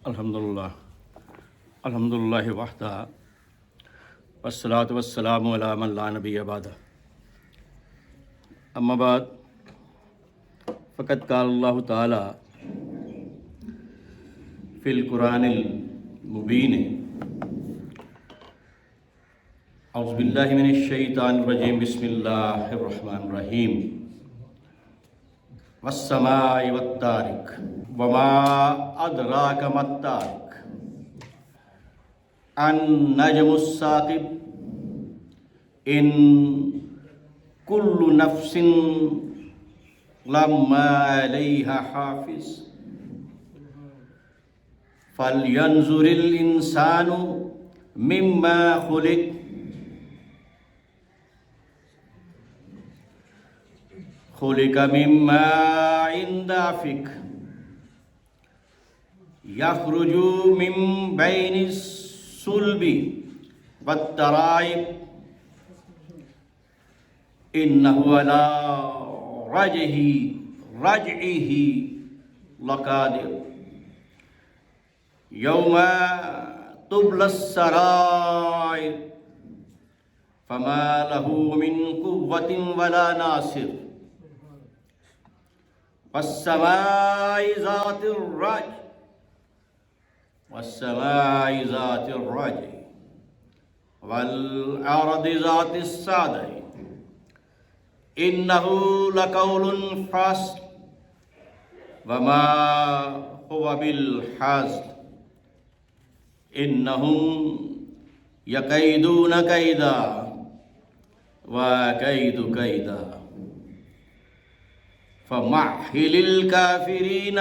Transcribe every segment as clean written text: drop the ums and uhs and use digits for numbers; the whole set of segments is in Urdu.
الحمدللہ وحدہ والصلاۃ والسلام علی من لا نبی بعدہ اما بعد فقد قال اللہ تعالی فی القرآن المبین اعوذ باللہ من الشیطان الرجیم بسم اللہ الرحمن الرحیم والسماء والطارق وما ادراک ما الطارق النجم الثاقب ان کل نفس لما علیہا حافظ فلینظر الانسان مما خلق خلق من ماء دافق یخرج من بین الصلب والترائب انہ علی رجعہ لقادر یوم تبلی السرائر فما لہ من قوۃ ولا ناصر والسماء ذات الرجع والسماء ذات الرجع والأرض ذات الصدع إنه لقول فصل وما هو بالحزن إنهم يكيدون كيدا وكيد كيدا فمهل الكافرين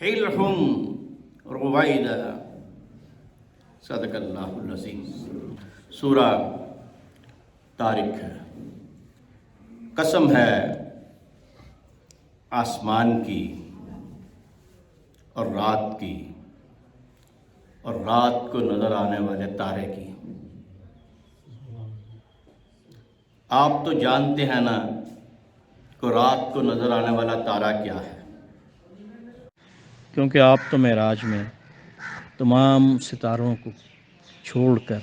أمهلهم رویدا صدق اللہ العظیم۔ سورہ طارق ہے، قسم ہے آسمان کی اور رات کی اور رات کو نظر آنے والے تارے کی۔ آپ تو جانتے ہیں نا کہ رات کو نظر آنے والا تارا کیا ہے، کیونکہ آپ تو معراج میں تمام ستاروں کو چھوڑ کر،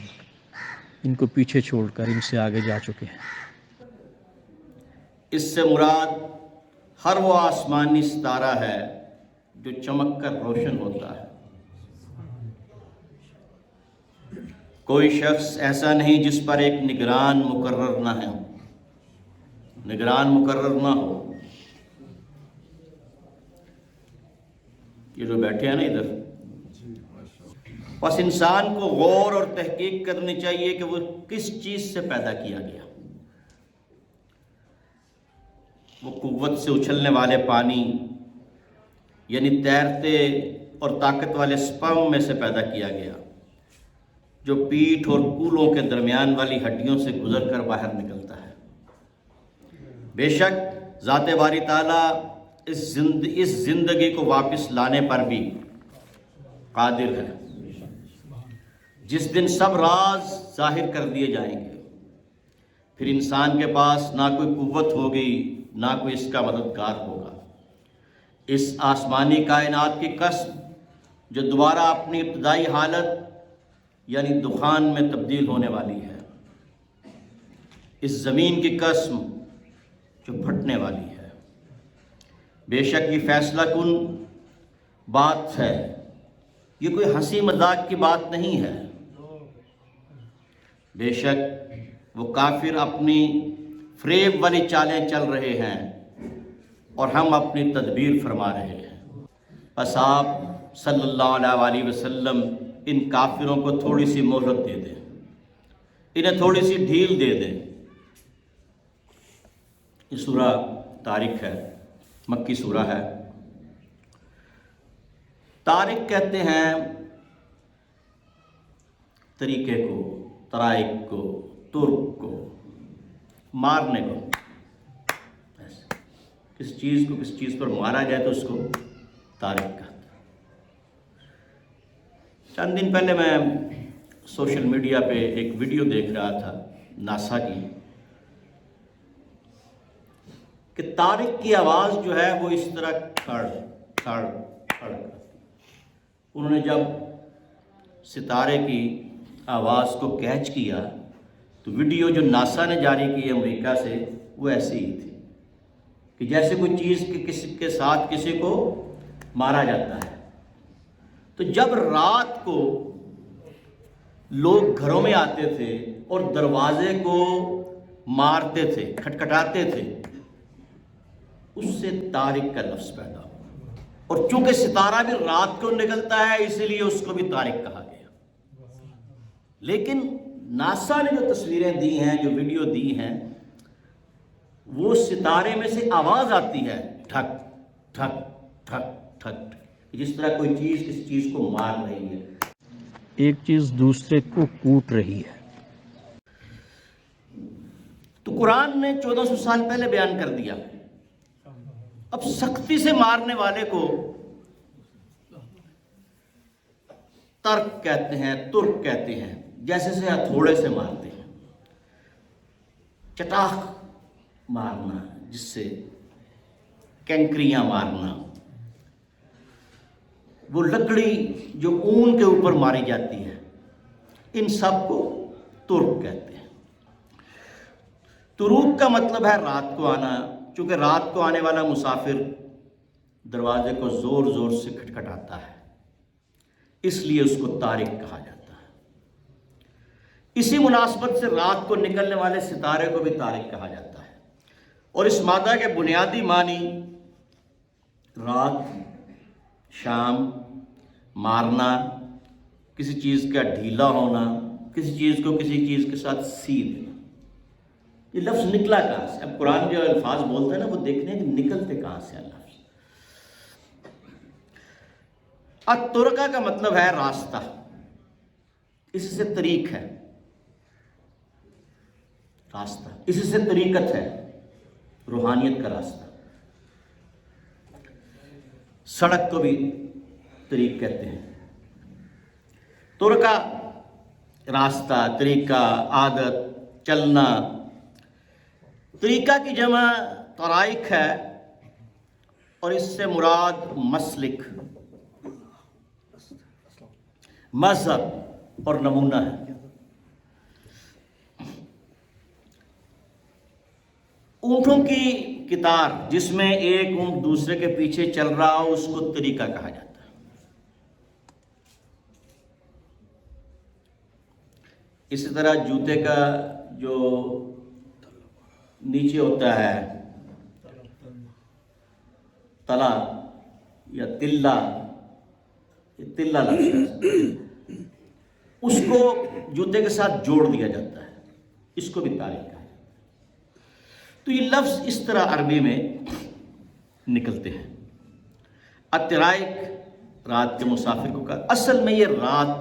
ان کو پیچھے چھوڑ کر ان سے آگے جا چکے ہیں۔ اس سے مراد ہر وہ آسمانی ستارہ ہے جو چمک کر روشن ہوتا ہے۔ کوئی شخص ایسا نہیں جس پر ایک نگران مقرر نہ ہو، یہ جو بیٹھے ہیں نا ادھر، بس انسان کو غور اور تحقیق کرنی چاہیے کہ وہ کس چیز سے پیدا کیا گیا۔ وہ قوت سے اچھلنے والے پانی یعنی تیرتے اور طاقت والے سپرم میں سے پیدا کیا گیا، جو پیٹھ اور کولوں کے درمیان والی ہڈیوں سے گزر کر باہر نکلتا ہے۔ بے شک ذات باری تعالیٰ اس زندگی کو واپس لانے پر بھی قادر ہے، جس دن سب راز ظاہر کر دیے جائیں گے، پھر انسان کے پاس نہ کوئی قوت ہوگی نہ کوئی اس کا مددگار ہوگا۔ اس آسمانی کائنات کی قسم جو دوبارہ اپنی ابتدائی حالت یعنی دخان میں تبدیل ہونے والی ہے، اس زمین کی قسم جو پھٹنے والی ہے۔ بے شک یہ فیصلہ کن بات ہے، یہ کوئی ہنسی مذاق کی بات نہیں ہے۔ بے شک وہ کافر اپنی فریب والی چالیں چل رہے ہیں اور ہم اپنی تدبیر فرما رہے ہیں۔ بس آپ صلی اللہ علیہ وسلم ان کافروں کو تھوڑی سی مہلت دے دیں، انہیں تھوڑی سی ڈھیل دے دیں۔ یہ سورہ طارق ہے، مکی سورہ ہے۔ طارق کہتے ہیں طریقے کو، طرائق کو، ترک کو، مارنے کو۔ کس چیز کو کس چیز پر مارا جائے تو اس کو طارق کہتے ہیں۔ چند دن پہلے میں سوشل میڈیا پہ ایک ویڈیو دیکھ رہا تھا ناسا کی، کہ طارق کی آواز جو ہے وہ اس طرح کھڑ کھڑ کھڑ، انہوں نے جب ستارے کی آواز کو کیچ کیا تو ویڈیو جو ناسا نے جاری کی امریکہ سے وہ ایسی ہی تھی کہ جیسے کوئی چیز کسی کے ساتھ کسی کو مارا جاتا ہے۔ تو جب رات کو لوگ گھروں میں آتے تھے اور دروازے کو مارتے تھے، کھٹکھٹاتے تھے، اس سے طارق کا لفظ پیدا ہوا، اور چونکہ ستارہ بھی رات کو نکلتا ہے اسی لیے اس کو بھی طارق کہا گیا۔ لیکن ناسا نے جو تصویریں دی ہیں، جو ویڈیو دی ہیں، وہ ستارے میں سے آواز آتی ہے ٹھک ٹھک ٹھک ٹھک، جس طرح کوئی چیز کسی چیز کو مار رہی ہے، ایک چیز دوسرے کو کوٹ رہی ہے۔ تو قرآن نے 1400 سال پہلے بیان کر دیا۔ اب سختی سے مارنے والے کو ترک کہتے ہیں، ترک کہتے ہیں، جیسے سے ہتھوڑے سے مارتے ہیں، چٹاخ مارنا، جس سے کینکریاں مارنا، وہ لکڑی جو اون کے اوپر ماری جاتی ہے، ان سب کو ترک کہتے ہیں۔ تروک کا مطلب ہے رات کو آنا، چونکہ رات کو آنے والا مسافر دروازے کو زور زور سے کھٹکھٹاتا ہے، اس لیے اس کو طارق کہا جاتا ہے۔ اسی مناسبت سے رات کو نکلنے والے ستارے کو بھی طارق کہا جاتا ہے، اور اس مادہ کے بنیادی معنی رات، شام، مارنا، کسی چیز کا ڈھیلا ہونا، کسی چیز کو کسی چیز کے ساتھ سی دینا۔ یہ لفظ نکلا کہاں سے؟ اب قرآن جو الفاظ بولتا ہے نا، وہ دیکھنے ہیں کہ نکلتے کہاں سے لفظ۔ الطرقہ کا مطلب ہے راستہ، اس سے طریق ہے، راستہ، اس سے طریقت ہے، روحانیت کا راستہ۔ سڑک کو بھی طریق کہتے ہیں۔ طرقہ راستہ، طریقہ، عادت، چلنا۔ طریقہ کی جمع طرائق ہے، اور اس سے مراد مسلک، مذہب اور نمونہ ہے۔ اونٹوں کی قطار، جس میں ایک اونٹ دوسرے کے پیچھے چل رہا ہو، اس کو طریقہ کہا جاتا ہے۔ اسی طرح جوتے کا جو نیچے ہوتا ہے تلا یا تلا، یہ تلا لفظ ہے، اس کو جوتے کے ساتھ جوڑ دیا جاتا ہے، اس کو بھی طارق کہا جاتا ہے۔ تو یہ لفظ اس طرح عربی میں نکلتے ہیں۔ الطرائق رات کے مسافر کو کہا، اصل میں یہ رات،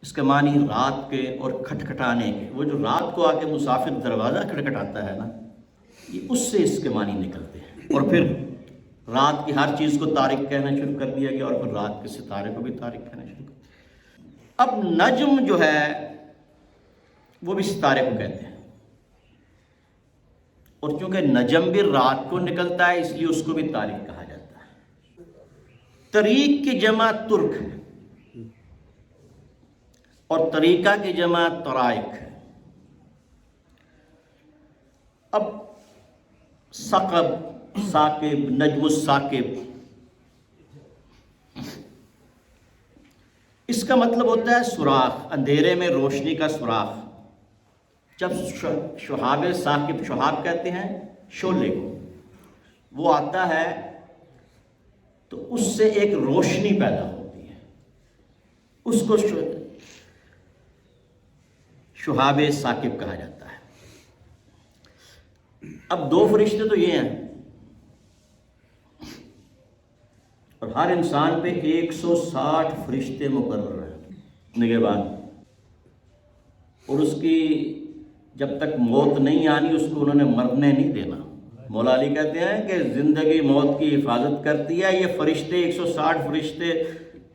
اس کا معنی رات کے اور کھٹکھٹانے کے، وہ جو رات کو آ کے مسافر دروازہ کھٹکھٹاتا ہے نا، یہ اس سے اس کے معنی نکلتے ہیں، اور پھر رات کی ہر چیز کو طارق کہنا شروع کر دیا گیا، اور پھر رات کے ستارے کو بھی طارق کہنا شروع کر دیا۔ اب نجم جو ہے وہ بھی ستارے کو کہتے ہیں، اور چونکہ نجم بھی رات کو نکلتا ہے اس لیے اس کو بھی طارق کہا جاتا ہے۔ طریق کی جمع ترک ہے، اور طریقہ کی جمع طرائق ہے۔ اب ثقب، ثاقب، نجم الثاقب، اس کا مطلب ہوتا ہے سوراخ، اندھیرے میں روشنی کا سوراخ۔ جب شہاب ثاقب، شہاب کہتے ہیں شعلے کو، وہ آتا ہے تو اس سے ایک روشنی پیدا ہوتی ہے، اس کو شہاب ثاقب کہا جاتا ہے۔ اب دو فرشتے تو یہ ہیں، اور ہر انسان پہ 160 فرشتے مقرر ہیں نگہبان، اور اس کی جب تک موت نہیں آنی اس کو انہوں نے مرنے نہیں دینا۔ مولا علی کہتے ہیں کہ زندگی موت کی حفاظت کرتی ہے، یہ فرشتے 160 فرشتے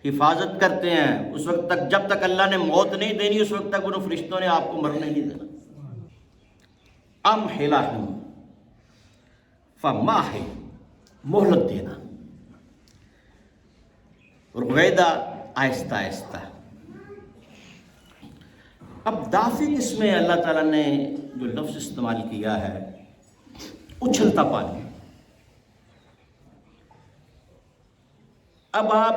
حفاظت کرتے ہیں اس وقت تک، جب تک اللہ نے موت نہیں دینی اس وقت تک ان فرشتوں نے آپ کو مرنے نہیں دینا۔ امہلہم فمہل، مہلت دینا۔ رویدہ آہستہ آہستہ. اب دافق اس میں اللہ تعالیٰ نے جو لفظ استعمال کیا ہے اچھلتا پانی. اب آپ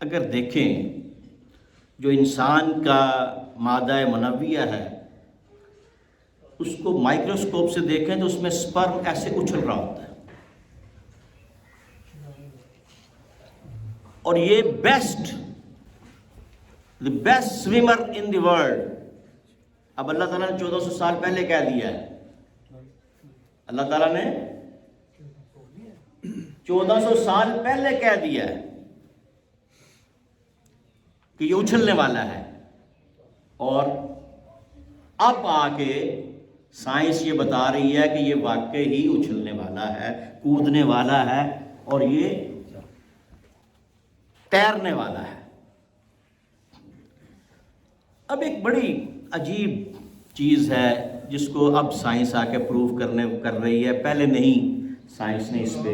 اگر دیکھیں جو انسان کا مادہ منویہ ہے اس کو مائکروسکوپ سے دیکھیں تو اس میں سپرم ایسے اچھل رہا ہوتا ہے. اور یہ the best swimmer in the world. اب اللہ تعالیٰ نے 1400 سال پہلے کہہ دیا ہے, اللہ تعالیٰ نے 1400 سال پہلے کہہ دیا ہے کہ یہ اچھلنے والا ہے, اور اب آ کے سائنس یہ بتا رہی ہے کہ یہ واقعی ہی اچھلنے والا ہے, کودنے والا ہے, اور یہ تیرنے والا ہے. اب ایک بڑی عجیب چیز ہے جس کو اب سائنس آ کے پروف کر رہی ہے. پہلے نہیں سائنس نے اس پہ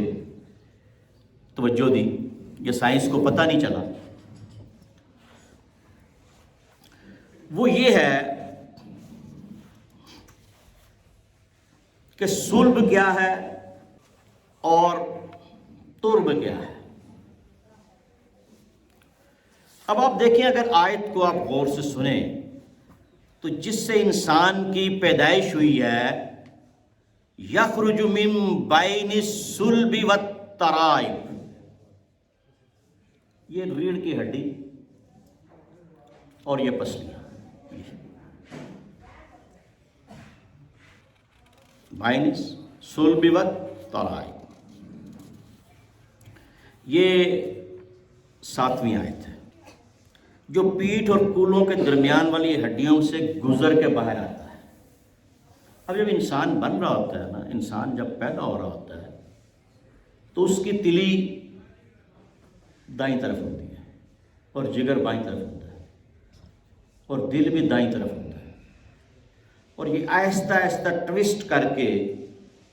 توجہ دی, یہ سائنس کو پتہ نہیں چلا. وہ یہ ہے کہ صلب کیا ہے اور ترب کیا ہے. اب آپ دیکھیں, اگر آیت کو آپ غور سے سنیں تو جس سے انسان کی پیدائش ہوئی ہے, یخرج من بین الصلب والترائب, یہ ریڑھ کی ہڈی اور یہ پسلیاں, بین الصلب والترائب, یہ 7ویں آیت ہے. جو پیٹھ اور کولوں کے درمیان والی ہڈیوں سے گزر کے باہر آتا ہے. اب جب انسان بن رہا ہوتا ہے نا, انسان جب پیدا ہو رہا ہوتا ہے تو اس کی تلی دائیں طرف ہوتی ہے اور جگر بائیں طرف ہوتا ہے اور دل بھی دائیں طرف ہوتا ہے, اور یہ آہستہ آہستہ ٹوسٹ کر کے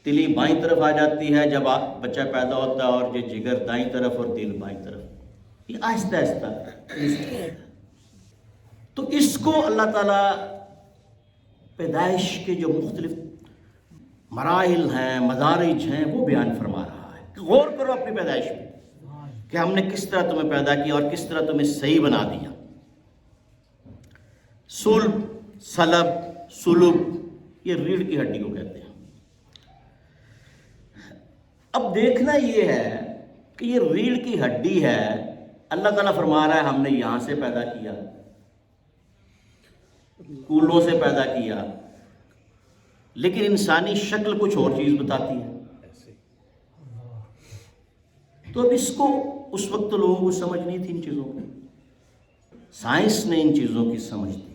تلی بائیں طرف آ جاتی ہے جب بچہ پیدا ہوتا ہے, اور یہ جگر دائیں طرف اور دل بائیں طرف, یہ آہستہ آہستہ ٹوسٹ ہوتا ہے. تو اس کو اللہ تعالیٰ پیدائش کے جو مختلف مراحل ہیں, مدارج ہیں, وہ بیان فرما رہا ہے کہ غور کرو اپنی پیدائش میں کہ ہم نے کس طرح تمہیں پیدا کیا اور کس طرح تمہیں صحیح بنا دیا. صلب, صلب, سلب, یہ ریڑھ کی ہڈی کو کہتے ہیں. اب دیکھنا یہ ہے کہ یہ ریڑھ کی ہڈی ہے, اللہ تعالیٰ فرما رہا ہے ہم نے یہاں سے پیدا کیا, کولوں سے پیدا کیا, لیکن انسانی شکل کچھ اور چیز بتاتی ہے. تو اب اس کو اس وقت تو لوگوں کو سمجھ نہیں تھی ان چیزوں کو, سائنس نے ان چیزوں کی سمجھ دی.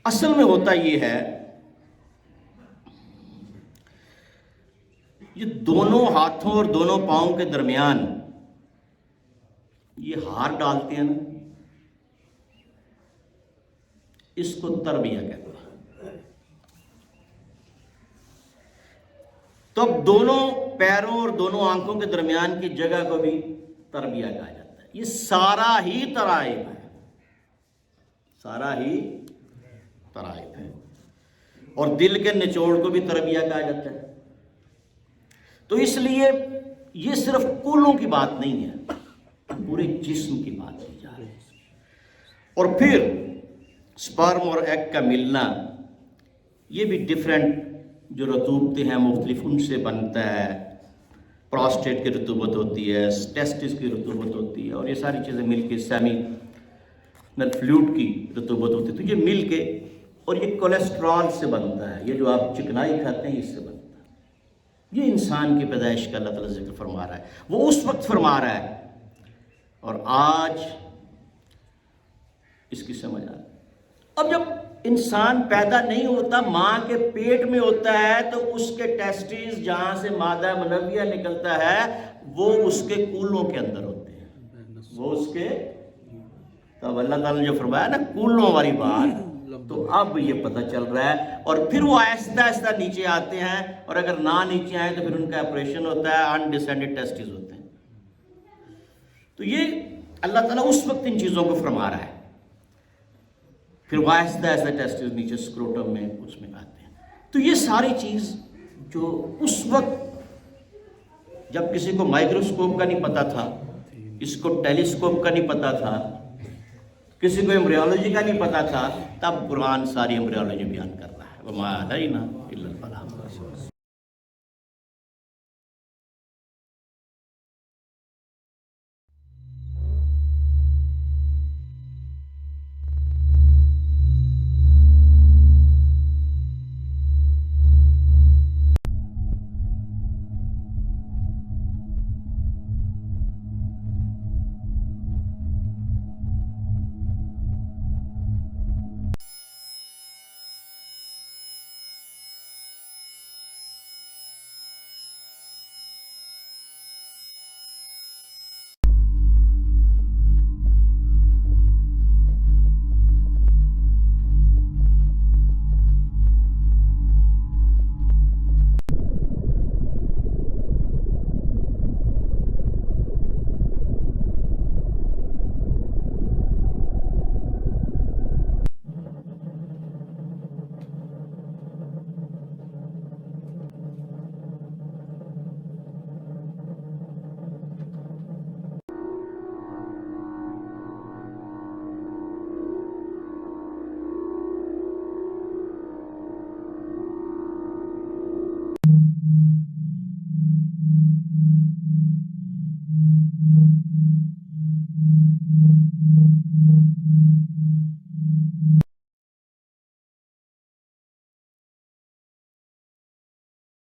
اصل میں ہوتا یہ ہے, یہ دونوں ہاتھوں اور دونوں پاؤں کے درمیان یہ ہار ڈالتے ہیں نا, اس کو تربیہ کہتے ہیں. تو اب دونوں پیروں اور دونوں آنکھوں کے درمیان کی جگہ کو بھی تربیہ کہا جاتا ہے. یہ سارا ہی ترائب ہے, سارا ہی ترائب ہے. اور دل کے نچوڑ کو بھی تربیہ کہا جاتا ہے. تو اس لیے یہ صرف کولوں کی بات نہیں ہے, پورے جسم کی بات کی جا رہی ہے. اور پھر سپرم اور ایگ کا ملنا, یہ بھی ڈیفرنٹ جو رطوبتیں ہیں مختلف ان سے بنتا ہے. پراسٹیٹ کی رطوبت ہوتی ہے, ٹیسٹس کی رطوبت ہوتی ہے, اور یہ ساری چیزیں مل کے سیمینل فلوئڈ کی رطوبت ہوتی ہے. تو یہ مل کے, اور یہ کولیسٹرول سے بنتا ہے, یہ جو آپ چکنائی کھاتے ہیں اس سے بنتا ہے. یہ انسان کی پیدائش کا اللہ تعالیٰ ذکر فرما رہا ہے, وہ اس وقت فرما رہا ہے, اور آج اس کی سمجھ آ رہی ہے. اب جب انسان پیدا نہیں ہوتا, ماں کے پیٹ میں ہوتا ہے, تو اس کے ٹیسٹیز جہاں سے مادہ منویہ نکلتا ہے وہ اس کے کولوں کے اندر ہوتے ہیں, وہ اس کے. تو اللہ تعالیٰ نے جو فرمایا نا کولوں والی بات, تو اب یہ پتہ چل رہا ہے. اور پھر وہ آہستہ آہستہ نیچے آتے ہیں, اور اگر نہ نیچے آئیں تو پھر ان کا آپریشن ہوتا ہے, انڈسینڈڈ ٹیسٹیز ہوتے ہیں. تو یہ اللہ تعالیٰ اس وقت ان چیزوں کو فرما رہا ہے. پھر وہ آہستہ آہستہ ٹیسٹس نیچے اسکروٹم میں اس میں آتے ہیں. تو یہ ساری چیز جو اس وقت جب کسی کو مائکروسکوپ کا نہیں پتا تھا، کسی کو ٹیلیسکوپ کا نہیں پتا تھا، کسی کو ایمبریولوجی کا نہیں پتا تھا، تب قرآن ساری ایمبریولوجی بیان کر رہا ہے. وَمَا عَلَيْنَا إِلَّا الْبَلَاغُ.